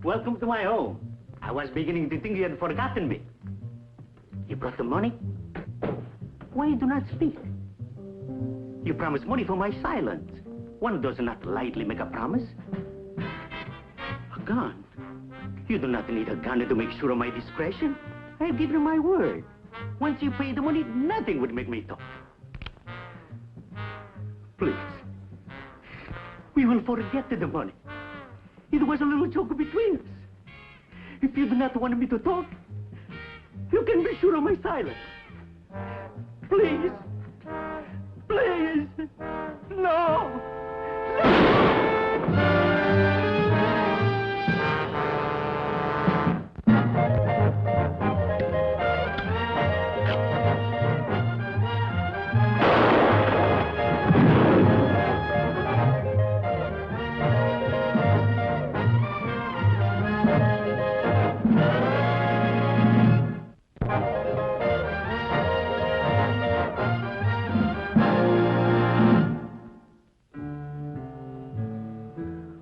Welcome to my home. I was beginning to think you had forgotten me. You brought the money? Why you do not speak? You promised money for my silence. One does not lightly make a promise. A gun? You do not need a gun to make sure of my discretion. I have given you my word. Once you pay the money, nothing would make me talk. Please. We will forget the money. It was a little joke between us. If you do not want me to talk, you can be sure of my silence. Please. Please. No.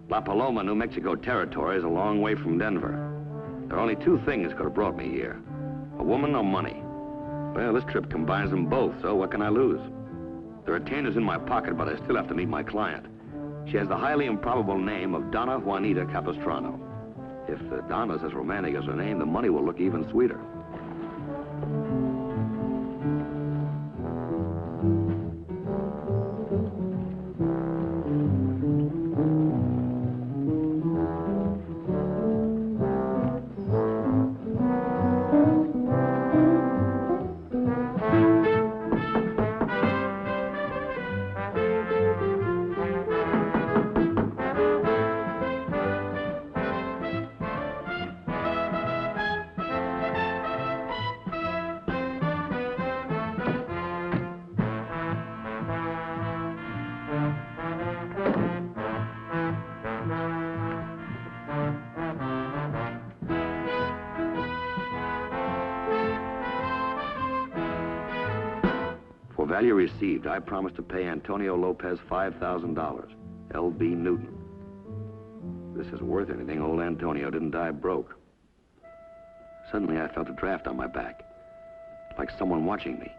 La Paloma, New Mexico territory is a long way from Denver. There are only two things that could have brought me here. A woman or money. Well, this trip combines them both, so what can I lose? The retainer's in my pocket, but I still have to meet my client. She has the highly improbable name of Donna Juanita Capistrano. If Donna's as romantic as her name, the money will look even sweeter. For value received, I promised to pay Antonio Lopez $5,000. L.B. Newton. This is worth anything. Old Antonio didn't die broke. Suddenly, I felt a draft on my back, like someone watching me.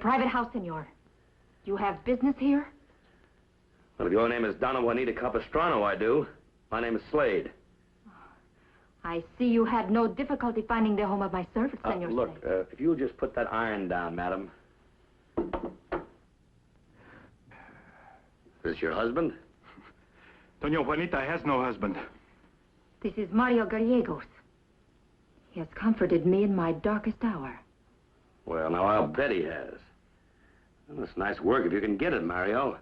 Private house, senor. You have business here? Well, if your name is Donna Juanita Capistrano, I do. My name is Slade. I see you had no difficulty finding the home of my servant, senor. Look, if you'll just put that iron down, madam. Is this your husband? Doña Juanita has no husband. This is Mario Gallegos. He has comforted me in my darkest hour. Well, now, I'll bet he has. Well, it's nice work if you can get it, Mario.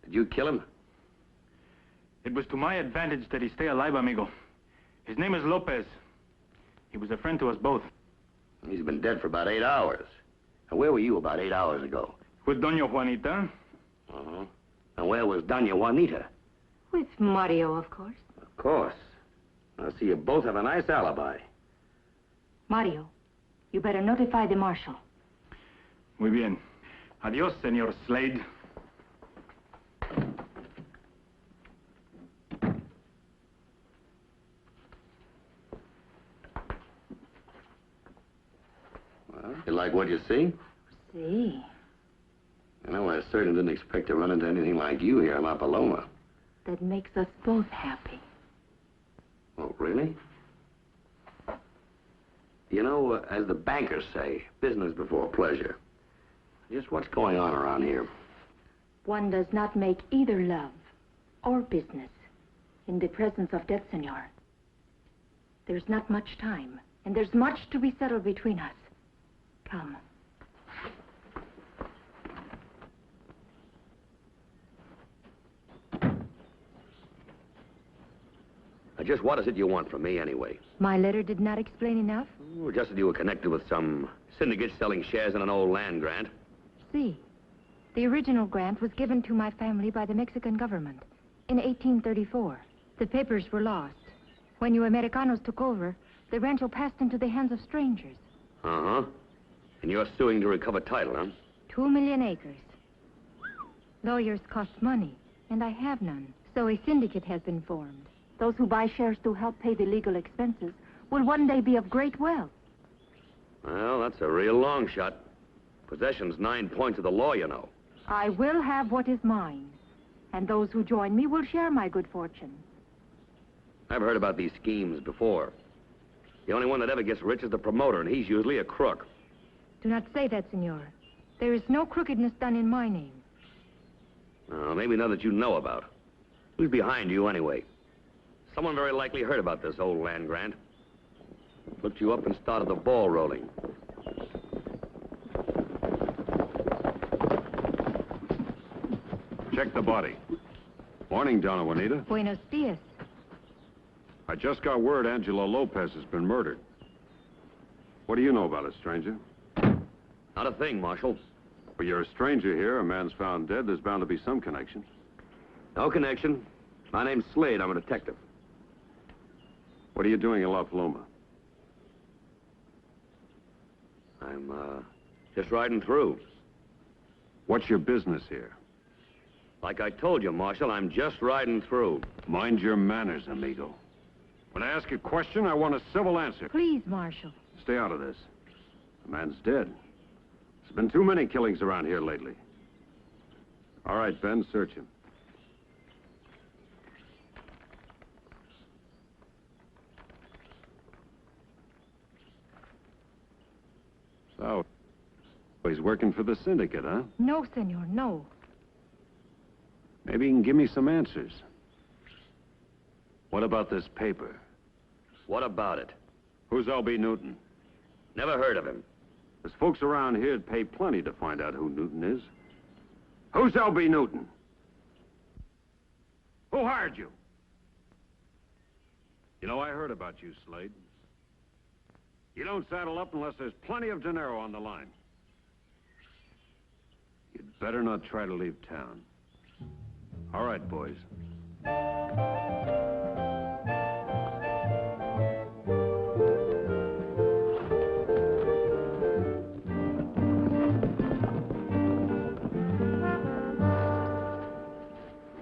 Did you kill him? It was to my advantage that he stay alive, amigo. His name is Lopez. He was a friend to us both. He's been dead for about 8 hours. And where were you about 8 hours ago? With Doña Juanita. Uh-huh. And where was Doña Juanita? With Mario, of course. Of course. I see you both have a nice alibi. Mario, you better notify the Marshal. Muy bien. Adios, Senor Slade. Well, you like what you see? See. You know, I certainly didn't expect to run into anything like you here in La Paloma. That makes us both happy. Oh, really? You know, as the bankers say, business before pleasure. Just what's going on around here? One does not make either love or business In the presence of death, senor. There's not much time, and there's much to be settled between us. Come. Just what is it you want from me, anyway? My letter did not explain enough? Oh, just that you were connected with some syndicate selling shares in an old land grant. See. The original grant was given to my family by the Mexican government in 1834. The papers were lost. When you Americanos took over, the rancho passed into the hands of strangers. Uh-huh. And you're suing to recover title, huh? 2 million acres. Lawyers cost money, and I have none. So a syndicate has been formed. Those who buy shares to help pay the legal expenses will one day be of great wealth. Well, that's a real long shot. Possession's 9 points of the law, you know. I will have what is mine, and those who join me will share my good fortune. I've heard about these schemes before. The only one that ever gets rich is the promoter, and he's usually a crook. Do not say that, senor. There is no crookedness done in my name. Maybe none that you know about. Who's behind you, anyway? Someone very likely heard about this old land grant. Looked you up and started the ball rolling. Check the body. Morning, Donna, Juanita. Buenos dias. I just got word Angelo Lopez has been murdered. What do you know about it, stranger? Not a thing, Marshal. Well, you're a stranger here. A man's found dead. There's bound to be some connection. No connection. My name's Slade. I'm a detective. What are you doing in La Paloma? I'm, just riding through. What's your business here? Like I told you, Marshal, I'm just riding through. Mind your manners, amigo. When I ask a question, I want a civil answer. Please, Marshal. Stay out of this. The man's dead. There's been too many killings around here lately. All right, Ben, search him. So, he's working for the syndicate, huh? No, senor, no. Maybe you can give me some answers. What about this paper? What about it? Who's L.B. Newton? Never heard of him. There's folks around here that'd pay plenty to find out who Newton is. Who's L.B. Newton? Who hired you? You know, I heard about you, Slade. You don't saddle up unless there's plenty of dinero on the line. You'd better not try to leave town. All right, boys.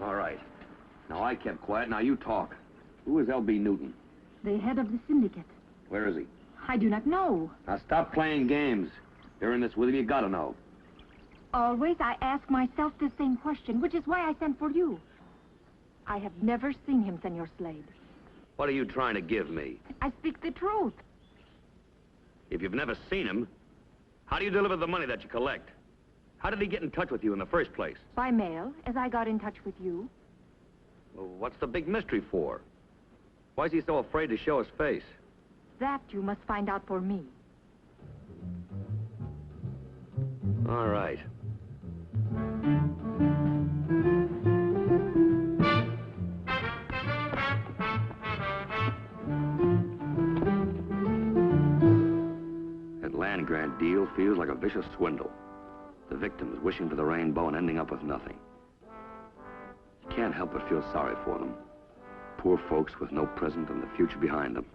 All right. Now, I kept quiet. Now, you talk. Who is L.B. Newton? The head of the syndicate. Where is he? I do not know. Now, stop playing games. You're in this with him. You gotta know. Always I ask myself the same question, which is why I sent for you. I have never seen him, Senor Slade. What are you trying to give me? I speak the truth. If you've never seen him, how do you deliver the money that you collect? How did he get in touch with you in the first place? By mail, as I got in touch with you. Well, what's the big mystery for? Why is he so afraid to show his face? That you must find out for me. All right. That land grant deal feels like a vicious swindle. The victims wishing for the rainbow and ending up with nothing. You can't help but feel sorry for them. Poor folks with no present and the future behind them.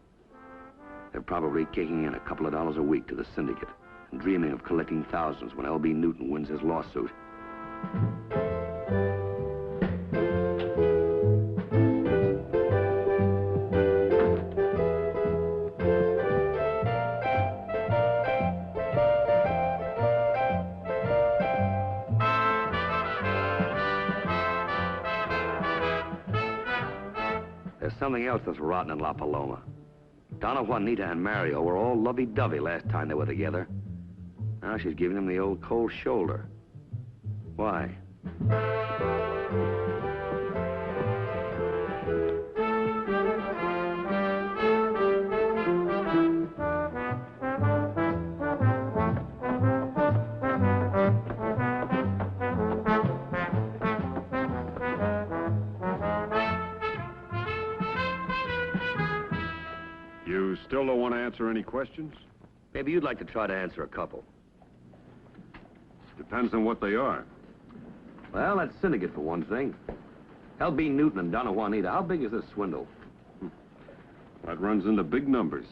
They're probably kicking in a couple of dollars a week to the syndicate and dreaming of collecting thousands when L.B. Newton wins his lawsuit. There's something else that's rotten in La Paloma. Donna, Juanita, and Mario were all lovey-dovey last time they were together. Now she's giving him the old cold shoulder. Why? still don't want to answer any questions? Maybe you'd like to try to answer a couple. Depends on what they are. Well, that's syndicate for one thing. L.B. Newton and Donna Juanita, how big is this swindle? That runs into big numbers.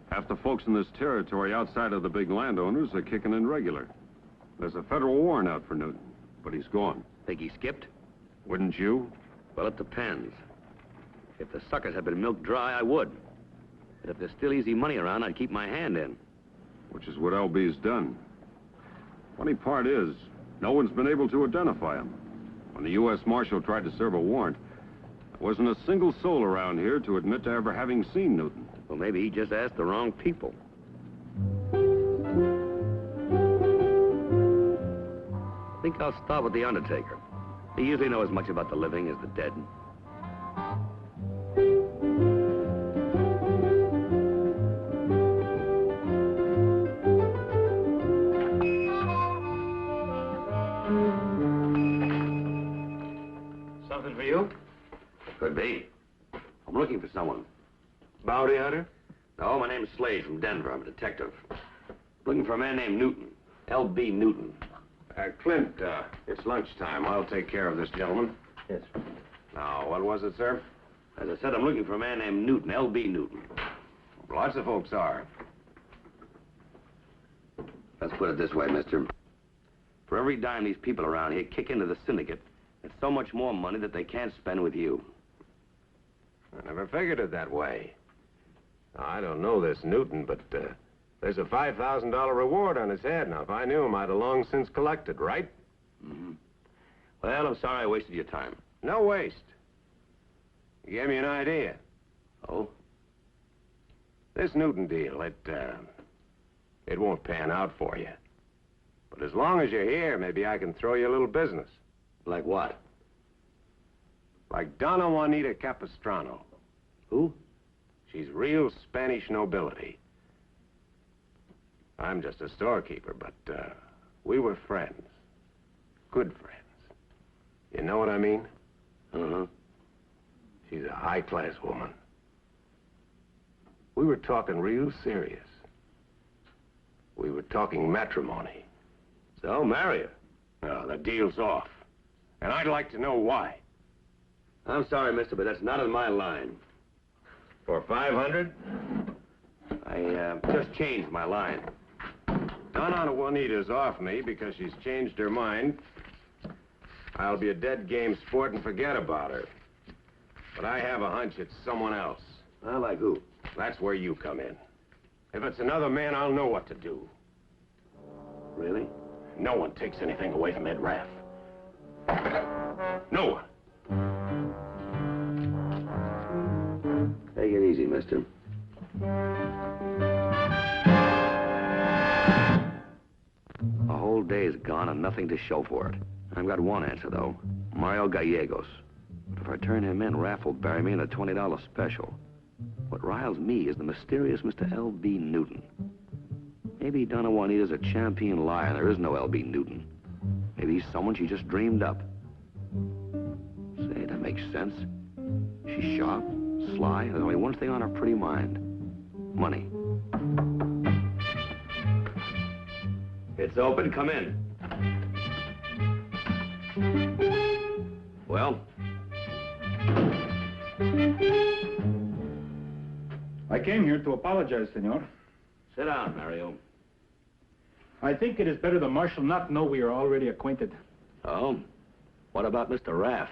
Half the folks in this territory outside of the big landowners are kicking in regular. There's a federal warrant out for Newton, but he's gone. Think he skipped? Wouldn't you? Well, it depends. If the suckers had been milked dry, I would. But if there's still easy money around, I'd keep my hand in. Which is what LB's done. Funny part is, no one's been able to identify him. When the U.S. Marshal tried to serve a warrant, there wasn't a single soul around here to admit to ever having seen Newton. Well, maybe he just asked the wrong people. I think I'll start with the undertaker. He usually knows as much about the living as the dead. Something for you? Could be. I'm looking for someone. Bounty hunter? No, my name's Slade from Denver. I'm a detective. Looking for a man named Newton. L.B. Newton. Clint, it's lunchtime. I'll take care of this gentleman. Yes. Now, what was it, sir? As I said, I'm looking for a man named Newton, L.B. Newton. Lots of folks are. Let's put it this way, mister. For every dime these people around here kick into the syndicate, it's so much more money that they can't spend with you. I never figured it that way. Now, I don't know this Newton, but there's a $5,000 reward on his head. Now, if I knew him, I'd have long since collected, right? Mm-hmm. Well, I'm sorry I wasted your time. No waste. You gave me an idea. Oh? This Newton deal, it won't pan out for you. But as long as you're here, maybe I can throw you a little business. Like what? Like Donna Juanita Capistrano. Who? She's real Spanish nobility. I'm just a storekeeper, but we were friends. Good friends. You know what I mean? Uh-huh. She's a high-class woman. We were talking real serious. We were talking matrimony. So, marry her. No, the deal's off. And I'd like to know why. I'm sorry, mister, but that's not in my line. For 500? I just changed my line. Donna Juanita's off me because she's changed her mind. I'll be a dead game sport and forget about her. But I have a hunch it's someone else. Like who? That's where you come in. If it's another man, I'll know what to do. Really? No one takes anything away from Ed Raff. No one. Take it easy, mister. A whole day's gone and nothing to show for it. I've got one answer, though. Mario Gallegos. But if I turn him in, Raff will bury me in a $20 special. What riles me is the mysterious Mr. L.B. Newton. Maybe Donna Juanita's a champion liar and there is no L.B. Newton. Maybe he's someone she just dreamed up. Say, that makes sense. She's sharp, sly, and there's only one thing on her pretty mind. Money. It's open. Come in. Well? I came here to apologize, senor. Sit down, Mario. I think it is better the Marshal not know we are already acquainted. Oh? What about Mr. Raff?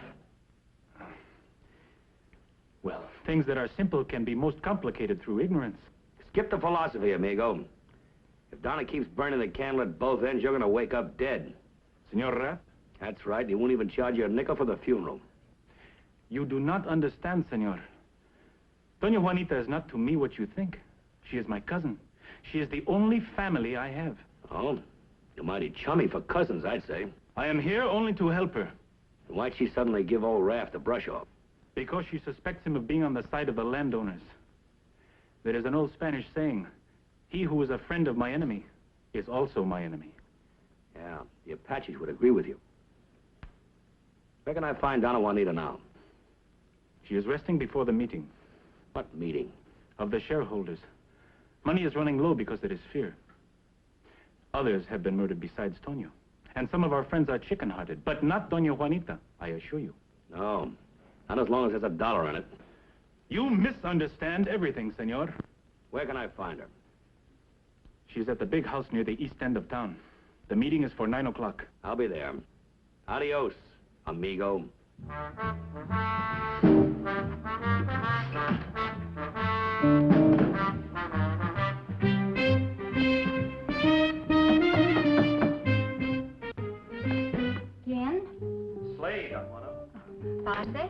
Well, things that are simple can be most complicated through ignorance. Skip the philosophy, amigo. If Donna keeps burning the candle at both ends, you're gonna wake up dead. Senor Raff? That's right. He won't even charge you a nickel for the funeral. You do not understand, senor. Doña Juanita is not to me what you think. She is my cousin. She is the only family I have. Oh? You're mighty chummy for cousins, I'd say. I am here only to help her. Why'd she suddenly give old Raff the brush off? Because she suspects him of being on the side of the landowners. There is an old Spanish saying, he who is a friend of my enemy is also my enemy. Yeah, the Apaches would agree with you. Where can I find Donna Juanita now? She is resting before the meeting. What meeting? Of the shareholders. Money is running low because there is fear. Others have been murdered besides Tonio. And some of our friends are chicken-hearted, but not Doña Juanita, I assure you. No, not as long as there's a dollar in it. You misunderstand everything, senor. Where can I find her? She's at the big house near the east end of town. The meeting is for 9 o'clock. I'll be there. Adios, amigo. ¿Quién? Slade, Juana. Pase.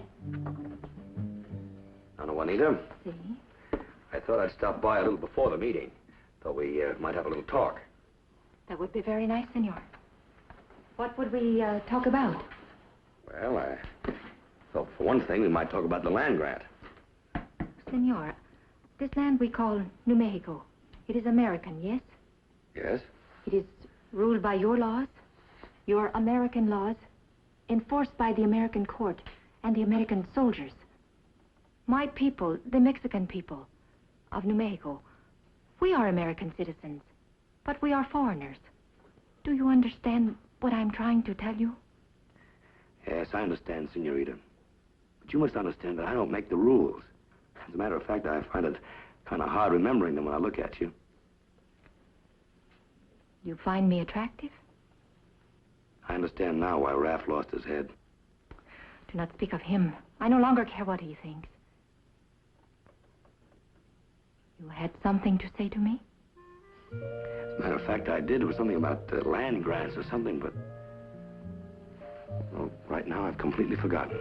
Donna Juanita, Sí. I thought I'd stop by a little before the meeting. Thought we might have a little talk. That would be very nice, senor. What would we talk about? Well, I thought for one thing we might talk about the land grant. Senor, this land we call New Mexico. It is American, yes? Yes? It is ruled by your laws, your American laws, enforced by the American court and the American soldiers. My people, the Mexican people of New Mexico, we are American citizens, but we are foreigners. Do you understand what I'm trying to tell you? Yes, I understand, senorita. But you must understand that I don't make the rules. As a matter of fact, I find it kind of hard remembering them when I look at you. You find me attractive? I understand now why Raff lost his head. Do not speak of him. I no longer care what he thinks. You had something to say to me? As a matter of fact, I did. It was something about land grants or something, but... Well, right now I've completely forgotten.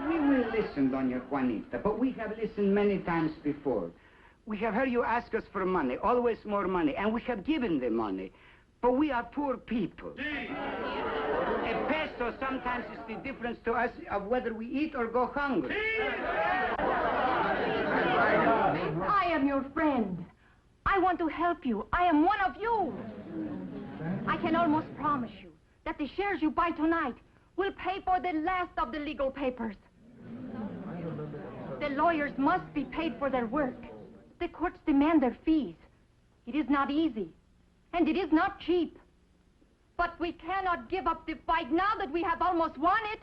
We will listen, Doña Juanita, but we have listened many times before. We have heard you ask us for money, always more money, and we have given the money. But we are poor people. A peso sometimes is the difference to us of whether we eat or go hungry. I am your friend. I want to help you. I am one of you. I can almost promise you that the shares you buy tonight will pay for the last of the legal papers. The lawyers must be paid for their work. The courts demand their fees. It is not easy, and it is not cheap. But we cannot give up the fight now that we have almost won it.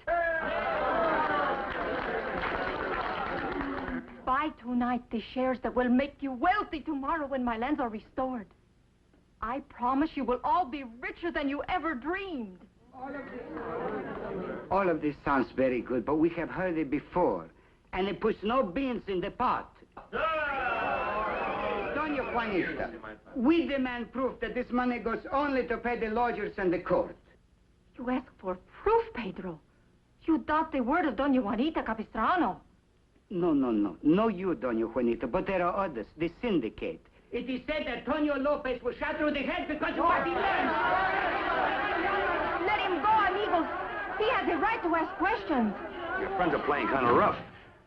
Buy tonight the shares that will make you wealthy tomorrow when my lands are restored. I promise you will all be richer than you ever dreamed. All of this sounds very good, but we have heard it before. And it puts no beans in the pot. Doña Juanita, we demand proof that this money goes only to pay the lawyers and the court. You ask for proof, Pedro. You doubt the word of Doña Juanita Capistrano. No. No you, Doña Juanita, but there are others, the syndicate. It is said that Tonio Lopez was shot through the head because of what he learned. Let him go, amigos. He has a right to ask questions. Your friends are playing kind of rough.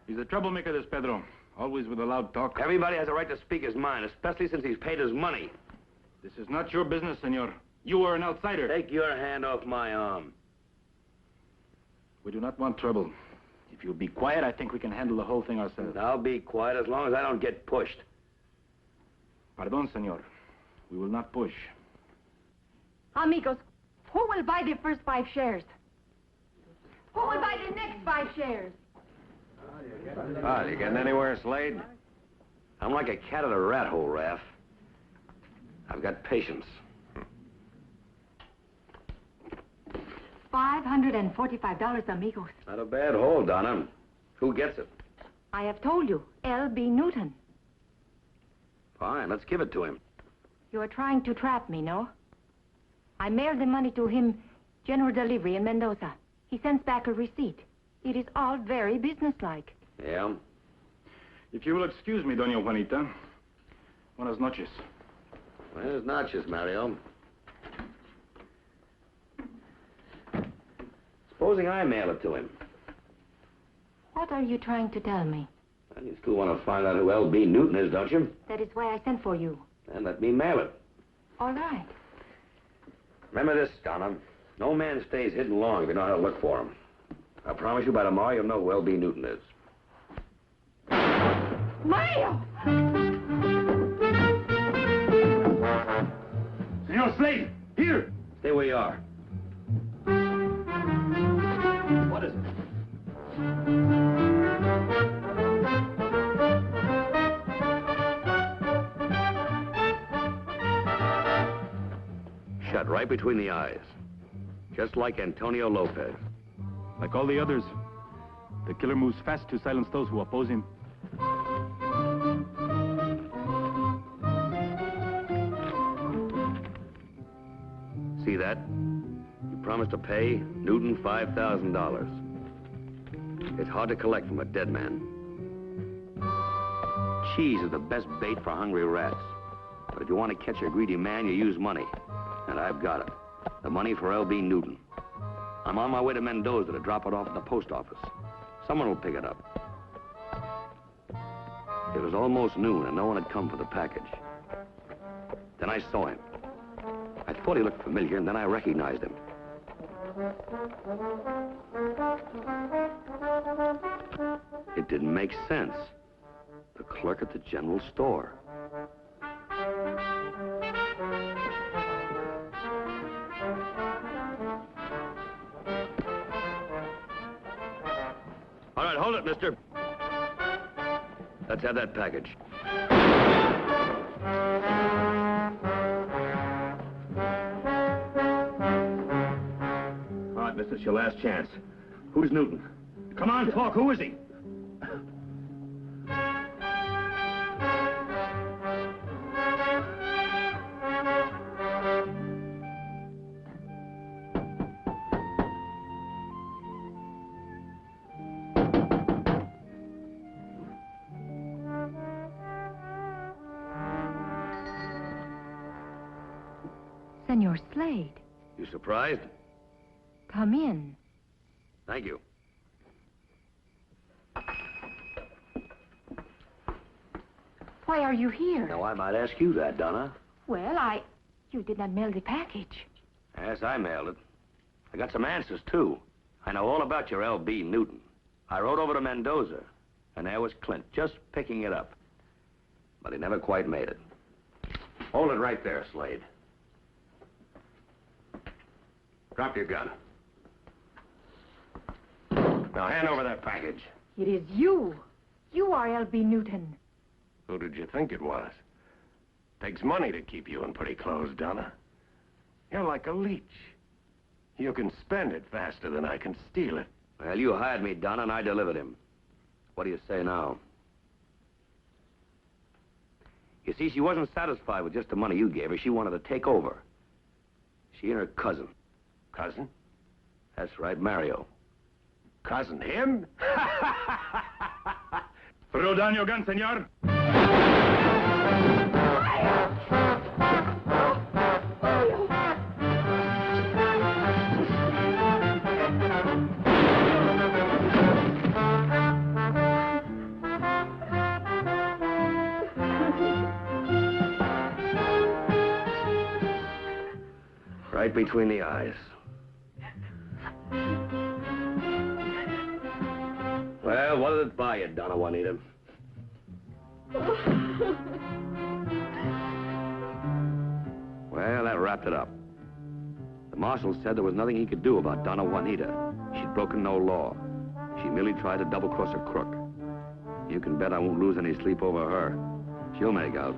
He's a troublemaker, this Pedro. Always with a loud talk. Everybody has a right to speak his mind, especially since he's paid his money. This is not your business, senor. You are an outsider. Take your hand off my arm. We do not want trouble. If you'll be quiet, I think we can handle the whole thing ourselves. I'll be quiet as long as I don't get pushed. Pardon, senor. We will not push. Amigos, who will buy the first 5 shares? Who will buy the next 5 shares? Ah, you getting anywhere, Slade? I'm like a cat at a rat hole, Raff. I've got patience. $545, amigos. Not a bad haul, Donna. Who gets it? I have told you, L.B. Newton. Fine, let's give it to him. You are trying to trap me, no? I mailed the money to him, general delivery in Mendoza. He sends back a receipt. It is all very businesslike. Yeah? If you will excuse me, Doña Juanita. Buenas noches. Buenas noches, Mario. Supposing I mail it to him. What are you trying to tell me? Well, you still want to find out who L.B. Newton is, don't you? That is why I sent for you. Then let me mail it. All right. Remember this, Donna. No man stays hidden long if you know how to look for him. I promise you by tomorrow you'll know who L.B. Newton is. Mario! Senor Slade, here! Stay where you are. What is it? Shut right between the eyes. Just like Antonio Lopez. Like all the others, the killer moves fast to silence those who oppose him. See that? You promised to pay Newton $5,000. It's hard to collect from a dead man. Cheese is the best bait for hungry rats. But if you want to catch a greedy man, you use money. And I've got it. The money for L.B. Newton. I'm on my way to Mendoza to drop it off at the post office. Someone will pick it up. It was almost noon and no one had come for the package. Then I saw him. I thought he looked familiar and then I recognized him. It didn't make sense. The clerk at the general store. All right, hold it, mister. Let's have that package. All right, mister, it's your last chance. Who's Newton? Come on, talk. Who is he? Senor Slade, You surprised? come in. Thank you. Why are you here? Now, I might ask you that, Donna. Well, You did not mail the package. Yes, I mailed it. I got some answers, too. I know all about your L.B. Newton. I rode over to Mendoza, and there was Clint, just picking it up. But he never quite made it. Hold it right there, Slade. Drop your gun. Now, hand over that package. It is you. You are L.B. Newton. Who did you think it was? Takes money to keep you in pretty clothes, Donna. You're like a leech. You can spend it faster than I can steal it. Well, you hired me, Donna, and I delivered him. What do you say now? You see, she wasn't satisfied with just the money you gave her. She wanted to take over. She and her cousin. Cousin? That's right, Mario. Cousin him? Throw down your gun, senor. Right between the eyes. Well, what did it buy you, Donna Juanita? Well, that wrapped it up. The marshal said there was nothing he could do about Donna Juanita. She'd broken no law. She merely tried to double-cross a crook. You can bet I won't lose any sleep over her. She'll make out.